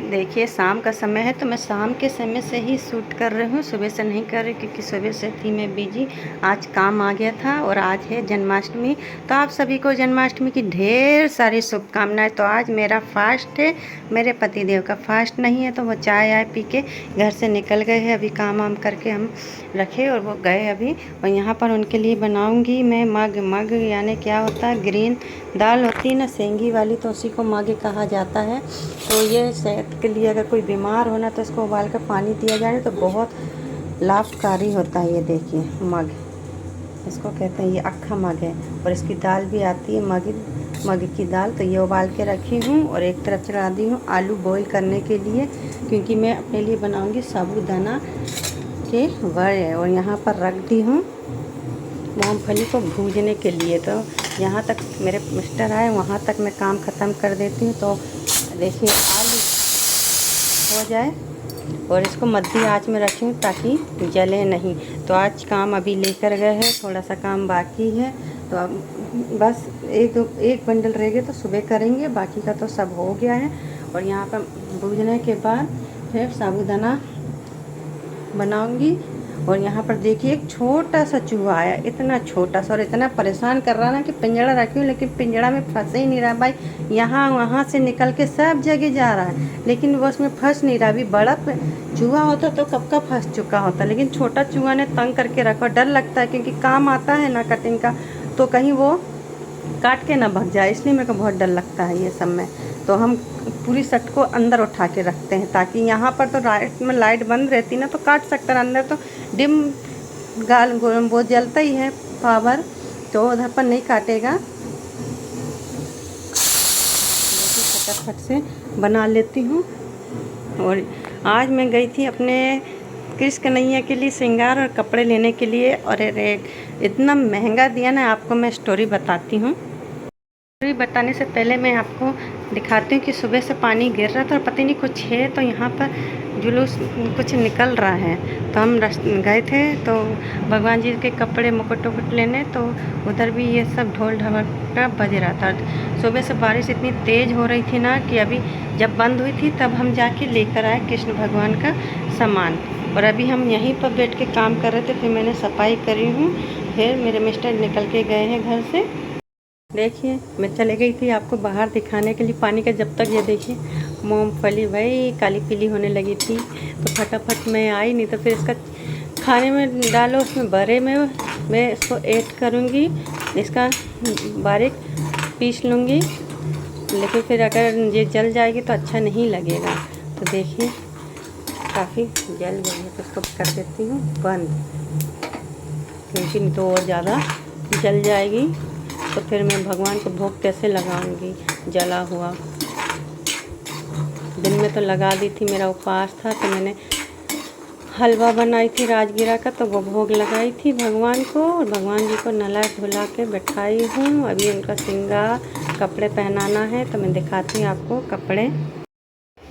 देखिए शाम का समय है तो मैं शाम के समय से ही शूट कर रही हूँ, सुबह से नहीं कर रही क्योंकि सुबह से थी मैं बिजी। आज काम आ गया था और आज है जन्माष्टमी, तो आप सभी को जन्माष्टमी की ढेर सारी शुभकामनाएं। तो आज मेरा फास्ट है, मेरे पतिदेव का फास्ट नहीं है, तो वो चाय आय पी के घर से निकल गए हैं। अभी काम वाम करके हम रखे और वो गए अभी। और यहाँ पर उनके लिए बनाऊँगी मैं मग यानी क्या होता है, ग्रीन दाल होती है ना सेंगी वाली, तो उसी को मग कहा जाता है। तो ये सेहत के लिए अगर कोई बीमार होना तो इसको उबाल कर पानी दिया जाए तो बहुत लाभकारी होता है। ये देखिए मग, इसको कहते हैं, ये अक्खा मग है। और इसकी दाल भी आती है मग की दाल। तो ये उबाल के रखी हूँ और एक तरफ चढ़ा दी हूँ आलू बॉईल करने के लिए, क्योंकि मैं अपने लिए बनाऊँगी साबूदाना के वड़े। और यहाँ पर रख दी हूँ मूँगफली को भूनने के लिए। तो यहाँ तक मेरे मिस्टर आए, वहाँ तक मैं काम ख़त्म कर देती हूँ। तो देखिए आलू हो जाए और इसको मध्य आंच में रखूँ ताकि जले नहीं। तो आज काम अभी लेकर गए हैं, थोड़ा सा काम बाकी है। तो अब बस एक बंडल रह गए तो सुबह करेंगे, बाकी का तो सब हो गया है। और यहाँ पर भूनने के बाद फिर साबूदाना बनाऊंगी। और यहाँ पर देखिए एक छोटा सा चूहा आया, इतना छोटा सा, और इतना परेशान कर रहा ना कि पिंजड़ा रखी हूँ लेकिन पिंजड़ा में फंस ही नहीं रहा भाई। यहाँ वहाँ से निकल के सब जगह जा रहा है लेकिन वो उसमें फंस नहीं रहा। अभी बड़ा चूहा होता तो कब का फंस चुका होता, लेकिन छोटा चूहा ने तंग करके रखा। डर लगता है क्योंकि काम आता है ना कटिंग का, तो कहीं वो काट के ना भाग जाए, इसलिए मेरे को बहुत डर लगता है ये सब में। तो हम पूरी शर्ट को अंदर उठा के रखते हैं ताकि यहाँ पर तो रात में लाइट बंद रहती ना तो काट सकता है, अंदर तो डिम वो जलता ही है पावर, तो उधर पर नहीं काटेगा। फटाफट से बना लेती हूँ। और आज मैं गई थी अपने कृष्ण कन्हैया के लिए श्रृंगार और कपड़े लेने के लिए, और इतना महंगा दिया ना, आपको मैं स्टोरी बताती हूँ। स्टोरी बताने से पहले मैं आपको दिखाती हूँ कि सुबह से पानी गिर रहा था और पता नहीं कुछ है, तो यहाँ पर जुलूस कुछ निकल रहा है। तो हम गए थे तो भगवान जी के कपड़े मुकुट वुकुट लेने, तो उधर भी ये सब ढोल ढमाका बज रहा था। सुबह से बारिश इतनी तेज़ हो रही थी ना कि अभी जब बंद हुई थी तब हम जाके लेकर आए कृष्ण भगवान का सामान। और अभी हम यहीं पर बैठ के काम कर रहे थे, फिर मैंने सफाई करी हूँ, फिर मेरे मिस्टर निकल के गए हैं घर से। देखिए मैं चले गई थी आपको बाहर दिखाने के लिए पानी का, जब तक ये देखिए मूंगफली भाई काली पीली होने लगी थी। तो फटाफट मैं आई, नहीं तो फिर इसका खाने में डालो, उसमें बड़े में मैं इसको ऐड करूँगी, इसका बारीक पीस लूँगी। लेकिन फिर अगर ये जल जाएगी तो अच्छा नहीं लगेगा। तो देखिए काफ़ी जल गई है, तो इसको कर देती हूँ बंद, क्योंकि नहीं तो और ज़्यादा जल जाएगी। तो फिर मैं भगवान को भोग कैसे लगाऊंगी जला हुआ। दिन में तो लगा दी थी, मेरा उपवास था, तो मैंने हलवा बनाई थी राजगिरा का, तो वो भोग लगाई थी भगवान को। और भगवान जी को नहला धुला के बैठाई हूँ। अभी उनका श्रृंगार कपड़े पहनाना है, तो मैं दिखाती हूँ आपको कपड़े।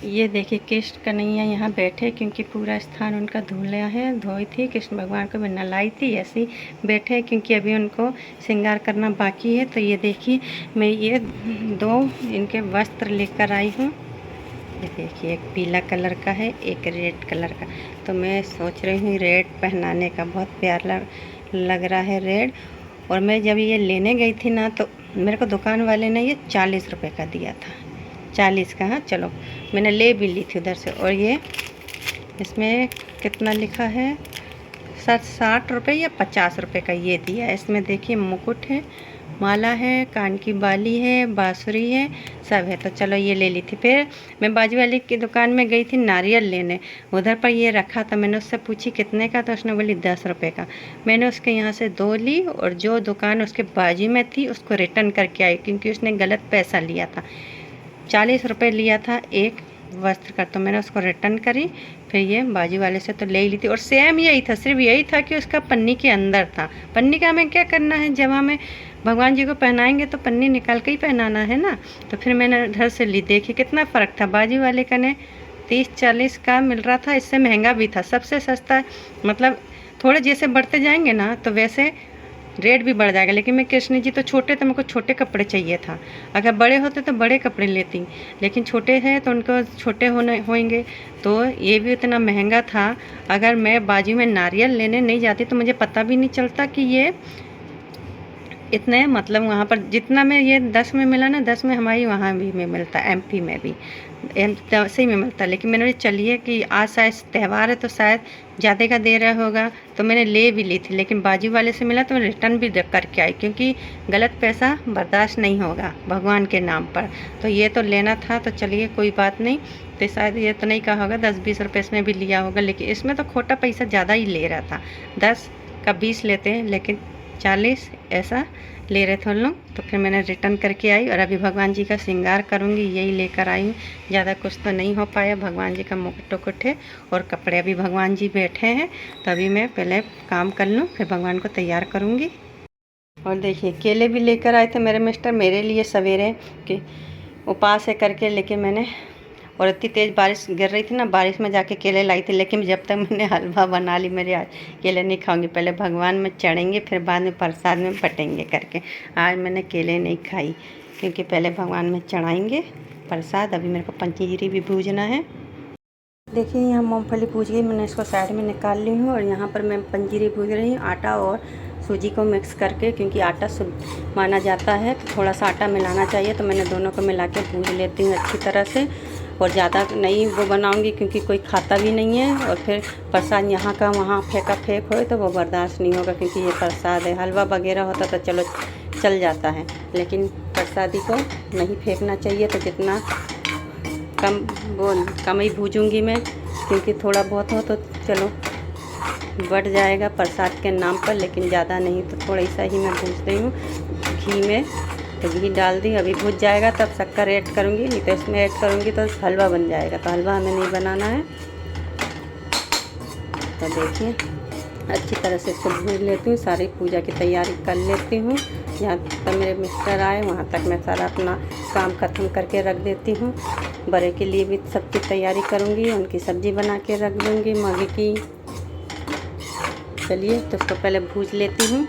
ये देखिए कृष्ण कन्हैया यहाँ बैठे, क्योंकि पूरा स्थान उनका धुला है, धोई थी। कृष्ण भगवान को मैं नहलाई थी, ऐसे ही बैठे क्योंकि अभी उनको श्रृंगार करना बाकी है। तो ये देखिए मैं ये दो इनके वस्त्र लेकर आई हूँ। ये देखिए एक पीला कलर का है, एक रेड कलर का। तो मैं सोच रही हूँ रेड पहनाने का, बहुत प्यारा लग रहा है रेड। और मैं जब ये लेने गई थी ना, तो मेरे को दुकान वाले ने ये 40 रुपये का दिया था, 40 का। हाँ चलो मैंने ले भी ली थी उधर से। और ये इसमें कितना लिखा है, 60 रुपये या 50 रुपये का ये दिया है। इसमें देखिए मुकुट है, माला है, कान की बाली है, बाँसुरी है, सब है। तो चलो ये ले ली थी। फिर मैं बाजू वाली की दुकान में गई थी नारियल लेने, उधर पर ये रखा था। मैंने उससे पूछी कितने का, तो उसने बोली 10 रुपये का। मैंने उसके यहाँ से 2 ली, और जो दुकान उसके बाजू में थी उसको रिटर्न करके आई, क्योंकि उसने गलत पैसा लिया था। 40 रुपये लिया था एक वस्त्र का, तो मैंने उसको रिटर्न करी। फिर ये बाजू वाले से तो ले ही ली थी, और सेम यही था, सिर्फ यही था कि उसका पन्नी के अंदर था। पन्नी का हमें क्या करना है, जब हमें भगवान जी को पहनाएंगे तो पन्नी निकाल के ही पहनाना है ना। तो फिर मैंने उधर से ली, देखिए कितना फ़र्क था। बाजू वाले का ने 30-40 का मिल रहा था, इससे महंगा भी था। सबसे सस्ता मतलब थोड़े जैसे बढ़ते जाएंगे ना तो वैसे रेट भी बढ़ जाएगा। लेकिन मैं कृष्ण जी तो छोटे, तो मेरे को छोटे कपड़े चाहिए था। अगर बड़े होते तो बड़े कपड़े लेती, लेकिन छोटे हैं तो उनको छोटे होने होंगे। तो ये भी इतना महंगा था। अगर मैं बाजू में नारियल लेने नहीं जाती तो मुझे पता भी नहीं चलता कि ये इतने, मतलब वहाँ पर जितना में ये 10 में मिला ना, 10 में हमारी वहाँ भी में मिलता, एमपी में भी सही में मिलता। लेकिन मैंने चलिए कि आज शायद त्यौहार है तो शायद ज़्यादा का दे रहा होगा, तो मैंने ले भी ली थी। लेकिन बाजू वाले से मिला तो मैं रिटर्न भी करके आई, क्योंकि गलत पैसा बर्दाश्त नहीं होगा भगवान के नाम पर। तो ये तो लेना था, तो चलिए कोई बात नहीं। तो शायद ये तो नहीं कहा होगा 10-20 रुपये इसमें भी लिया होगा, लेकिन इसमें तो खोटा पैसा ज़्यादा ही ले रहा था। 10 का 20 लेते हैं, लेकिन 40 ऐसा ले रहे थे उन लोग। तो फिर मैंने रिटर्न करके आई, और अभी भगवान जी का श्रृंगार करूँगी, यही लेकर आई हूँ। ज़्यादा कुछ तो नहीं हो पाया। भगवान जी का मुकुट उकुट है और कपड़े अभी भगवान जी बैठे हैं, तो अभी मैं पहले काम कर लूँ, फिर भगवान को तैयार करूँगी। और देखिए केले भी लेकर आए थे मेरे मिस्टर मेरे लिए सवेरे के उपास है करके, लेकिन मैंने, और इतनी तेज़ बारिश गिर रही थी ना, बारिश में जाके केले लाई थी। लेकिन जब तक मैंने हलवा बना ली, मेरे आज केले नहीं खाऊंगी, पहले भगवान में चढ़ेंगे फिर बाद में प्रसाद में बटेंगे करके। आज मैंने केले नहीं खाई, क्योंकि पहले भगवान में चढ़ाएंगे प्रसाद। अभी मेरे को पंचीरी भी भूजना है। देखिए यहाँ मूँगफली भूज गई, मैंने इसको साइड में निकाल ली हूँ। और यहाँ पर मैं पंजीरी भूज रही हूँ, आटा और सूजी को मिक्स करके, क्योंकि आटा शुद्ध माना जाता है तो थोड़ा सा आटा मिलाना चाहिए। तो मैंने दोनों को मिला के भूज लेती हूँ अच्छी तरह से। और ज़्यादा नहीं वो बनाऊँगी, क्योंकि कोई खाता भी नहीं है, और फिर प्रसाद यहाँ का वहाँ फेंका फेंक हो तो वो बर्दाश्त नहीं होगा, क्योंकि ये प्रसाद है। हलवा वगैरह होता तो चलो चल जाता है, लेकिन प्रसादी को नहीं फेंकना चाहिए। तो जितना कम ही भूजूँगी मैं, क्योंकि थोड़ा बहुत हो तो चलो बढ़ जाएगा प्रसाद के नाम पर, लेकिन ज़्यादा नहीं। तो थोड़ा सा ही मैं भूज रही हूँ घी में। तो घी डाल दी, अभी भूज जाएगा तब शक्कर ऐड करूँगी, नहीं तो इसमें ऐड करूँगी तो हलवा बन जाएगा। तो हलवा हमें नहीं बनाना है। तो देखिए अच्छी तरह से इसको भूज लेती हूँ, सारी पूजा की तैयारी कर लेती हूँ। यहाँ तक मेरे मिस्टर आए वहाँ तक मैं सारा अपना काम ख़त्म करके रख देती हूँ। बड़े के लिए भी सबकी तैयारी करूँगी, उनकी सब्ज़ी बना के रख दूँगी मगे की। चलिए तो उसको पहले भूज लेती हूँ।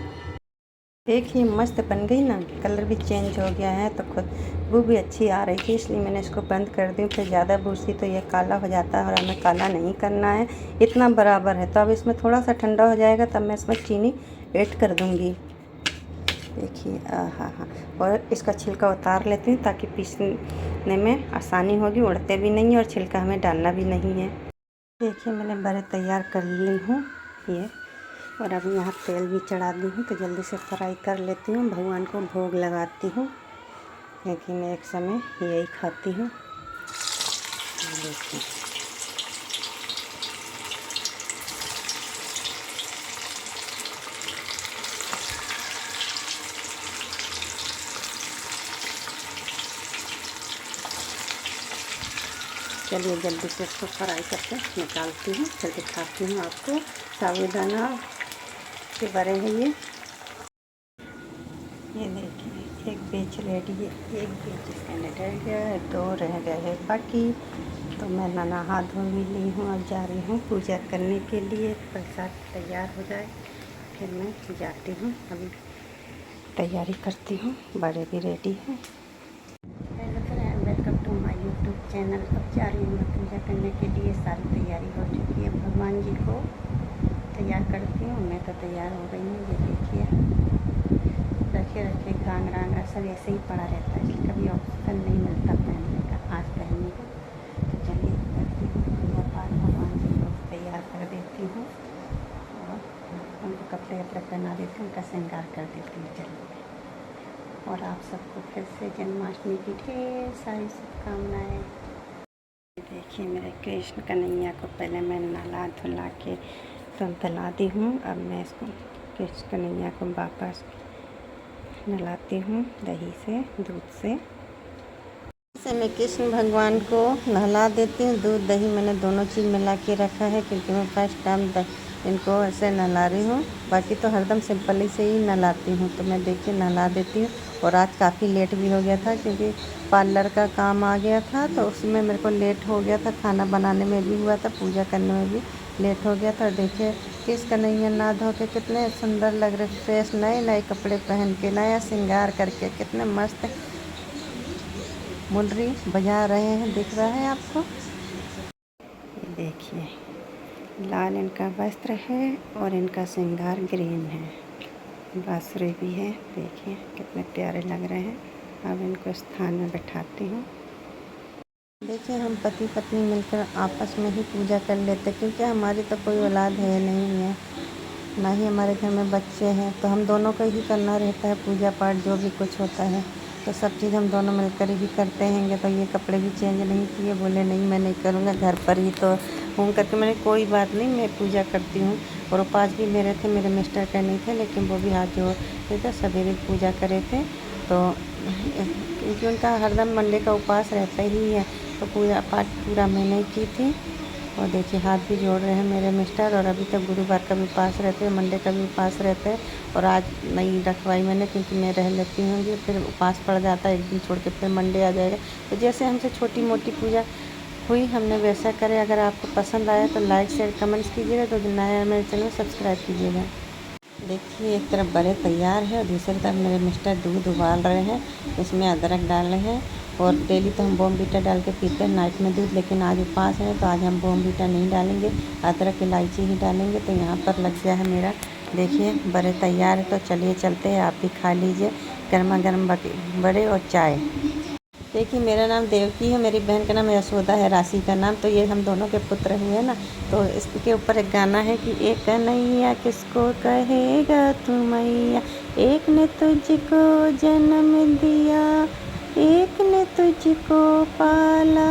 देखिए मस्त बन गई ना, कलर भी चेंज हो गया है, तो खुशबू भी अच्छी आ रही थी, इसलिए मैंने इसको बंद कर दी। फिर ज़्यादा भूजती तो ये काला हो जाता है, और हमें काला नहीं करना है, इतना बराबर है। तो अब इसमें थोड़ा सा ठंडा हो जाएगा तब मैं इसमें चीनी ऐड कर दूँगी। देखिए हाँ, और इसका छिलका उतार लेती हूँ ताकि पीसने में आसानी होगी, उड़ते भी नहीं है और छिलका हमें डालना भी नहीं है। देखिए मैंने बड़े तैयार कर ली हूँ ये, और अभी यहाँ तेल भी चढ़ा दी हूँ, तो जल्दी से फ्राई कर लेती हूँ। भगवान को भोग लगाती हूँ, क्योंकि मैं एक समय यही खाती हूँ। देखिए चलिए जल्दी से इसको फ्राई करके निकालती हूँ, फिर दिखाती हूँ आपको। साबूदाना के बड़े हैं ये देखिए, एक बैच रेडी है, एक बैच इसका रह गया है, 2 रह गए हैं बाकी। तो मैं नहा धो भी ली हूँ और जा रही हूँ पूजा करने के लिए। प्रसाद तैयार हो जाए फिर मैं जाती हूँ, अभी तैयारी करती हूँ। बड़े भी रेडी हैं। Hello friend, welcome to my YouTube channel. अब जा रही हूँ मैं पूजा करने के लिए, सारी तैयारी हो चुकी है। भगवान जी को तैयार करती हूँ, मैं तो तैयार हो गई हूँ। ये देखिए रखे घाघरा सब ऐसे ही पड़ा रहता है, इसलिए कभी ऑप्शन नहीं मिलता पहनने का, आज पहनने का। तो चलिए करती हूँ पूजा पाठ, भगवान जी को तैयार कर देती हूँ और उनको कपड़े वपड़े पहना देती हूँ, उनका श्रृंगार कर देती हूँ। चलिए, और आप सबको फिर से जन्माष्टमी की ढेर सारी शुभकामनाएँ। देखिए मेरे कृष्ण कन्हैया को पहले मैं नहला धुला के तला दी हूँ। अब मैं इसको कृष्ण कन्हैया को वापस नहलाती हूँ दही से, दूध से मैं कृष्ण भगवान को नहला देती हूँ। दूध दही मैंने दोनों चीज़ मिला के रखा है, क्योंकि मैं फर्स्ट टाइम इनको ऐसे नहला रही हूँ। बाकी तो हरदम सिंपली से ही नहलाती हूँ। तो मैं देखिए नहला देती हूँ। और आज काफ़ी लेट भी हो गया था, क्योंकि पार्लर का काम आ गया था, तो उसमें मेरे को लेट हो गया था। खाना बनाने में भी हुआ था, पूजा करने में भी लेट हो गया था। देखिए किस कन्हैया ना धो के कितने सुंदर लग रहे, फ्रेश नए नए कपड़े पहन के, नया श्रृंगार करके कितने मस्त मुंडरी बजा रहे हैं। दिख रहा है आपको? ये देखिए लाल इनका वस्त्र है और इनका श्रृंगार ग्रीन है, बांसुरी भी है। देखिए कितने प्यारे लग रहे हैं। अब इनको स्थान में बैठाती हूँ। देखिए हम पति पत्नी मिलकर आपस में ही पूजा कर लेते, क्योंकि हमारी तो कोई औलाद है नहीं है, ना ही हमारे घर में बच्चे हैं, तो हम दोनों को ही करना रहता है पूजा पाठ जो भी कुछ होता है, तो सब चीज़ हम दोनों मिलकर ही करते हैं। तो ये कपड़े भी चेंज नहीं किए, बोले नहीं मैं नहीं करूँगा, घर पर ही तो हूँ करके मैंने कोई बात नहीं, मैं पूजा करती हूँ। और उपवास भी मेरे थे, मेरे मिस्टर का नहीं थे, लेकिन वो भी हाथ जोड़ते थे, सवेरे पूजा करे थे। तो क्योंकि उनका हरदम मंडे का उपवास रहता ही है, तो पूजा पाठ पूरा मैंने की थी। और देखिए हाथ भी जोड़ रहे हैं मेरे मिस्टर। और अभी तक गुरुवार का भी उपवास रहते हैं, मंडे का भी उपवास रहते हैं। और आज नहीं रखवाई मैंने, क्योंकि मैं रह लेती हूँ, फिर उपवास पड़ जाता है, एक दिन छोड़ के फिर मंडे आ जाएगा। तो जैसे हमसे छोटी मोटी पूजा हुई हमने वैसा करें। अगर आपको पसंद आया तो लाइक शेयर कमेंट्स कीजिएगा, तो नया मेरे चैनल सब्सक्राइब कीजिएगा। देखिए एक तरफ बड़े तैयार है और दूसरी तरफ मेरे मिस्टर दूध उबाल रहे हैं, इसमें अदरक डाल रहे हैं। और डेली तो हम बॉर्नवीटा डाल के पीते हैं नाइट में दूध, लेकिन आज उपवास है तो आज हम बॉर्नवीटा नहीं डालेंगे, अदरक इलायची ही डालेंगे। तो यहाँ पर लग गया है मेरा, देखिए बड़े तैयार है। तो चलिए चलते हैं, आप भी खा लीजिए गर्मा गर्म बड़े और चाय। देखिए मेरा नाम देवकी है, मेरी बहन का नाम यशोदा है, राशि का नाम। तो ये हम दोनों के पुत्र हुए ना, तो इसके ऊपर एक गाना है कि एक कन्हैया किसको कहेगा तू मैया, एक ने तुझको जन्म दिया, एक ने तुझको पाला।